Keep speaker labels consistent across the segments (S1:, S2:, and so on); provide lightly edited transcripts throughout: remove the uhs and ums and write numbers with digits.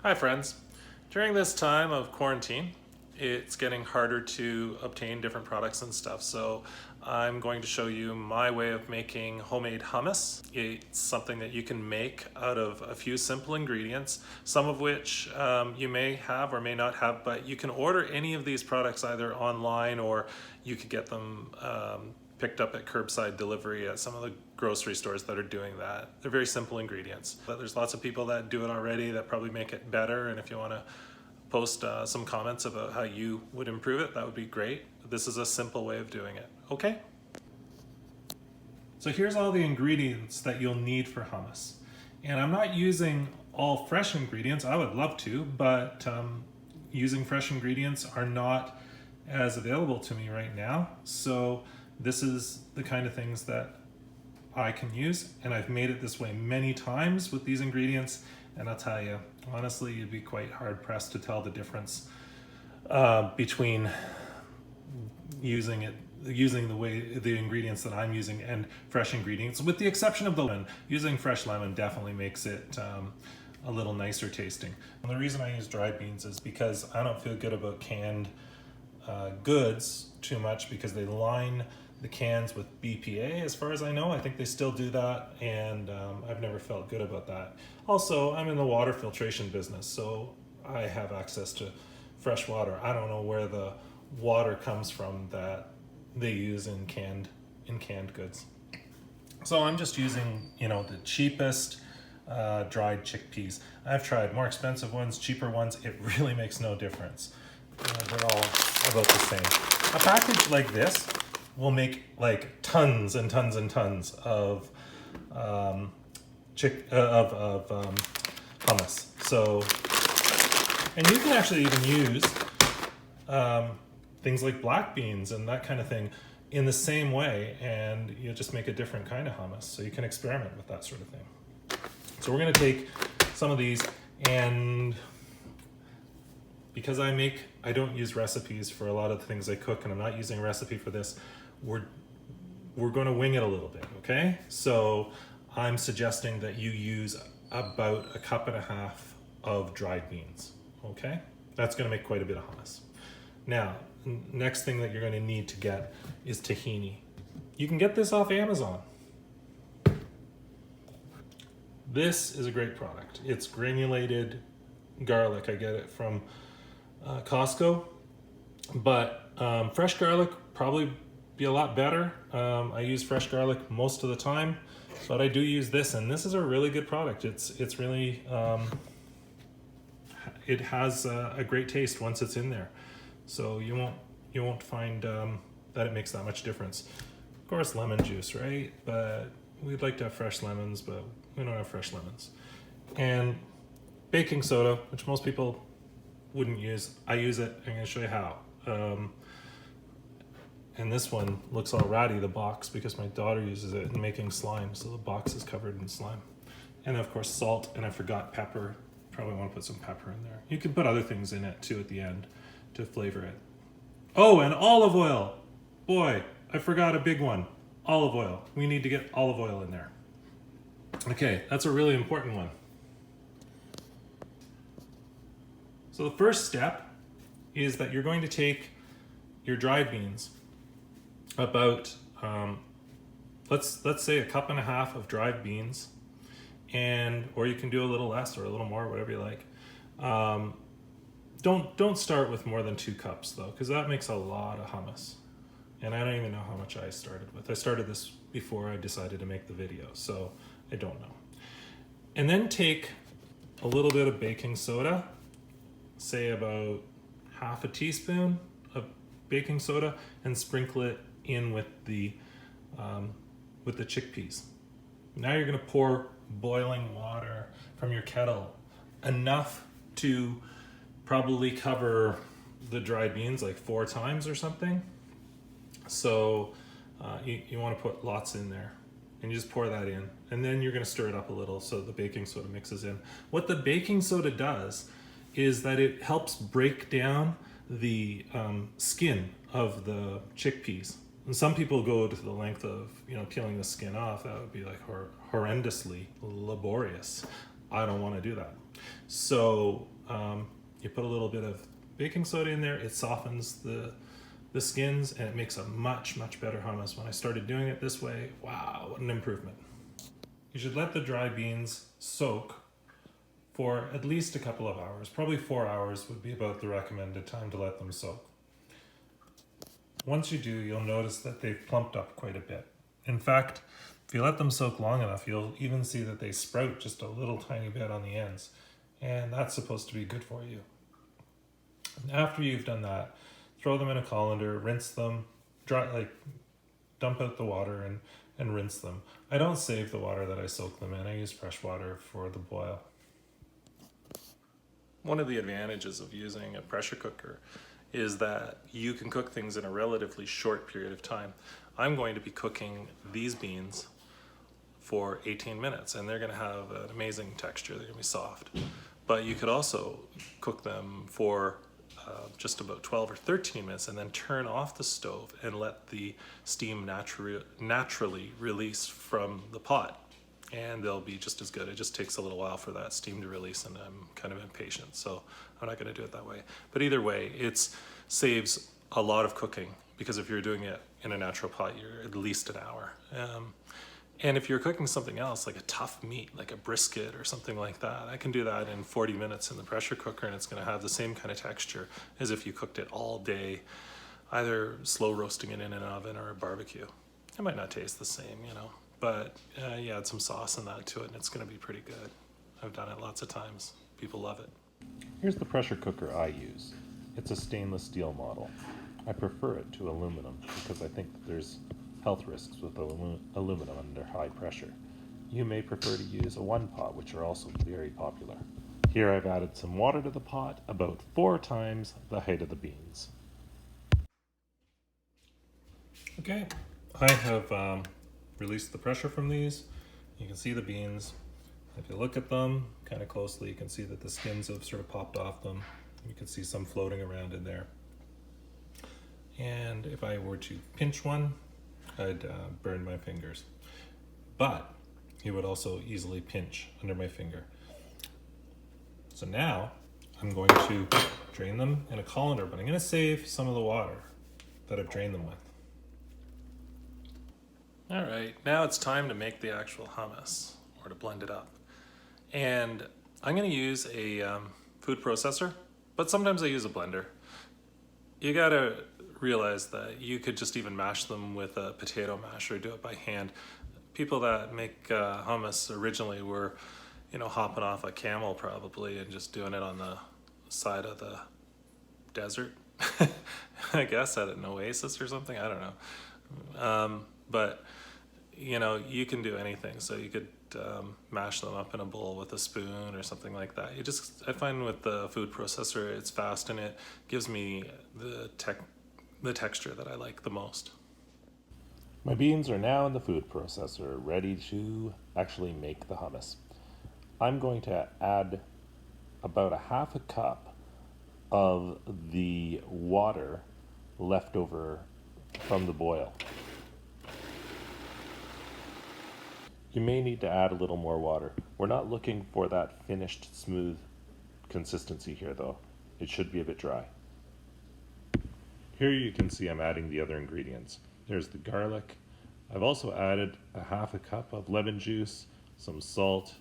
S1: Hi friends. During this time of quarantine, it's getting harder to obtain different products and stuff. So I'm going to show you my way of making homemade hummus. It's something that you can make out of a few simple ingredients, some of which you may have or may not have, but you can order any of these products either online or you could get them picked up at curbside delivery at some of the grocery stores that are doing that. They're very simple ingredients, but there's lots of people that do it already that probably make it better. And if you want to post some comments about how you would improve it, that would be great. This is a simple way of doing it. Okay? So here's all the ingredients that you'll need for hummus. And I'm not using all fresh ingredients. I would love to, but using fresh ingredients are not as available to me right now. So this is the kind of things that I can use, and I've made it this way many times with these ingredients, and I'll tell you, honestly, you'd be quite hard pressed to tell the difference between using the ingredients that I'm using and fresh ingredients, with the exception of the lemon. Using fresh lemon definitely makes it a little nicer tasting. And the reason I use dried beans is because I don't feel good about canned goods too much, because they line the cans with BPA, as far as I know. I think they still do that, and I've never felt good about that. Also, I'm in the water filtration business, so I have access to fresh water. I don't know where the water comes from that they use in canned goods. So I'm just using, the cheapest dried chickpeas. I've tried more expensive ones, cheaper ones. It really makes no difference. They're all about the same. A package like this will make like tons and tons and tons of hummus. So, and you can actually even use things like black beans and that kind of thing in the same way, and you just make a different kind of hummus. So you can experiment with that sort of thing. So we're going to take some of these, and because I don't use recipes for a lot of the things I cook, and I'm not using a recipe for this, we're going to wing it a little bit, okay? So I'm suggesting that you use about 1.5 cups of dried beans, okay? That's going to make quite a bit of hummus. Now, next thing that you're going to need to get is tahini. You can get this off Amazon. This is a great product. It's granulated garlic. I get it from Costco, but fresh garlic probably be a lot better. I use fresh garlic most of the time, but I do use this, and this is a really good product. It's really it has a great taste once it's in there, so you won't find that it makes that much difference. Of course, lemon juice, right? But we'd like to have fresh lemons, but we don't have fresh lemons. And baking soda, which most people wouldn't use. I use it. I'm going to show you how. And this one looks all ratty, the box, because my daughter uses it in making slime, so the box is covered in slime. And of course salt, and I forgot pepper. Probably want to put some pepper in there. You can put other things in it too at the end to flavor it. Oh, and olive oil. Boy, I forgot a big one. Olive oil. We need to get olive oil in there. Okay, that's a really important one. So the first step is that you're going to take your dried beans, about let's say 1.5 cups of dried beans, and or you can do a little less or a little more, whatever you like. Don't start with more than 2 cups though, because that makes a lot of hummus. And I don't even know how much I started with. I started this before I decided to make the video, so I don't know. And then take a little bit of baking soda, say about 1/2 teaspoon of baking soda, and sprinkle it in with the chickpeas. Now you're going to pour boiling water from your kettle, enough to probably cover the dried beans like 4 times or something. So you want to put lots in there, and you just pour that in, and then you're going to stir it up a little so the baking soda mixes in. What the baking soda does is that it helps break down the skin of the chickpeas. And some people go to the length of peeling the skin off. That would be like horrendously laborious. I don't want to do that. So you put a little bit of baking soda in there. It softens the skins and it makes a much better hummus. When I started doing it this way, wow, what an improvement. You should let the dry beans soak for at least a couple of hours. Probably 4 hours would be about the recommended time to let them soak. Once you do, you'll notice that they've plumped up quite a bit. In fact, if you let them soak long enough, you'll even see that they sprout just a little tiny bit on the ends. And that's supposed to be good for you. And after you've done that, throw them in a colander, rinse them, dump out the water and rinse them. I don't save the water that I soak them in. I use fresh water for the boil. One of the advantages of using a pressure cooker is that you can cook things in a relatively short period of time. I'm going to be cooking these beans for 18 minutes and they're going to have an amazing texture. They're going to be soft. But you could also cook them for just about 12 or 13 minutes and then turn off the stove and let the steam naturally release from the pot. And they'll be just as good. It just takes a little while for that steam to release and I'm kind of impatient, so I'm not gonna do it that way. But either way, it saves a lot of cooking because if you're doing it in a natural pot, you're at least an hour. And if you're cooking something else, like a tough meat, like a brisket or something like that, I can do that in 40 minutes in the pressure cooker and it's gonna have the same kind of texture as if you cooked it all day, either slow roasting it in an oven or a barbecue. It might not taste the same, you know, but you add some sauce and that to it and it's gonna be pretty good. I've done it lots of times. People love it.
S2: Here's the pressure cooker I use. It's a stainless steel model. I prefer it to aluminum because I think that there's health risks with aluminum under high pressure. You may prefer to use a one pot, which are also very popular. Here I've added some water to the pot, about 4 times the height of the beans.
S1: Okay, I have released the pressure from these. You can see the beans. If you look at them kind of closely, you can see that the skins have sort of popped off them. You can see some floating around in there. And if I were to pinch one, I'd burn my fingers. But it would also easily pinch under my finger. So now I'm going to drain them in a colander, but I'm going to save some of the water that I've drained them with. All right, now it's time to make the actual hummus or to blend it up. And I'm going to use a food processor, but sometimes I use a blender. You gotta realize that you could just even mash them with a potato masher, do it by hand. People that make hummus originally were, you know, hopping off a camel probably and just doing it on the side of the desert, I guess at an oasis or something, I don't know. But, you know, you can do anything. So you could mash them up in a bowl with a spoon or something like that. I find with the food processor, it's fast and it gives me the texture that I like the most.
S2: My beans are now in the food processor, ready to actually make the hummus. I'm going to add about 1/2 cup of the water left over from the boil. You may need to add a little more water. We're not looking for that finished smooth consistency here though. It should be a bit dry. Here you can see I'm adding the other ingredients. There's the garlic. I've also added 1/2 cup of lemon juice, some salt,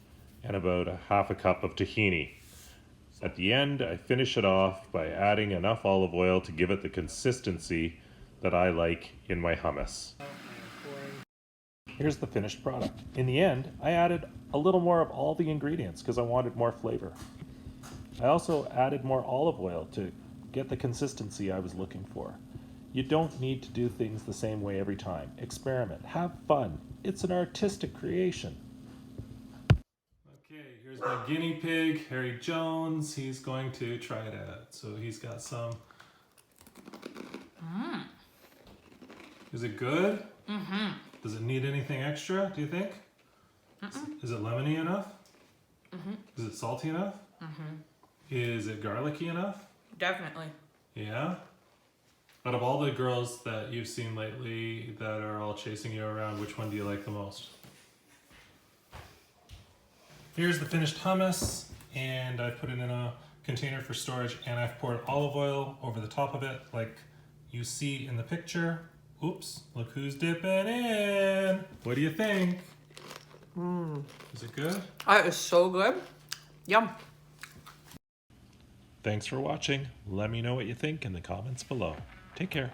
S2: and about 1/2 cup of tahini. At the end, I finish it off by adding enough olive oil to give it the consistency that I like in my hummus. Here's the finished product. In the end, I added a little more of all the ingredients because I wanted more flavor. I also added more olive oil to get the consistency I was looking for. You don't need to do things the same way every time. Experiment, have fun. It's an artistic creation.
S1: Okay, here's my guinea pig, Harry Jones. He's going to try it out. So he's got some. Is it good?
S3: Mm-hmm.
S1: Does it need anything extra, do you think? Is it lemony enough?
S3: Mm-hmm.
S1: Is it salty enough?
S3: Mm-hmm.
S1: Is it garlicky enough?
S3: Definitely.
S1: Yeah? Out of all the girls that you've seen lately that are all chasing you around, which one do you like the most? Here's the finished hummus, and I put it in a container for storage, and I've poured olive oil over the top of it like you see in the picture. Oops, look who's dipping in. What do you think? Is it good?
S3: That is so good. Yum.
S2: Thanks for watching. Let me know what you think in the comments below. Take care.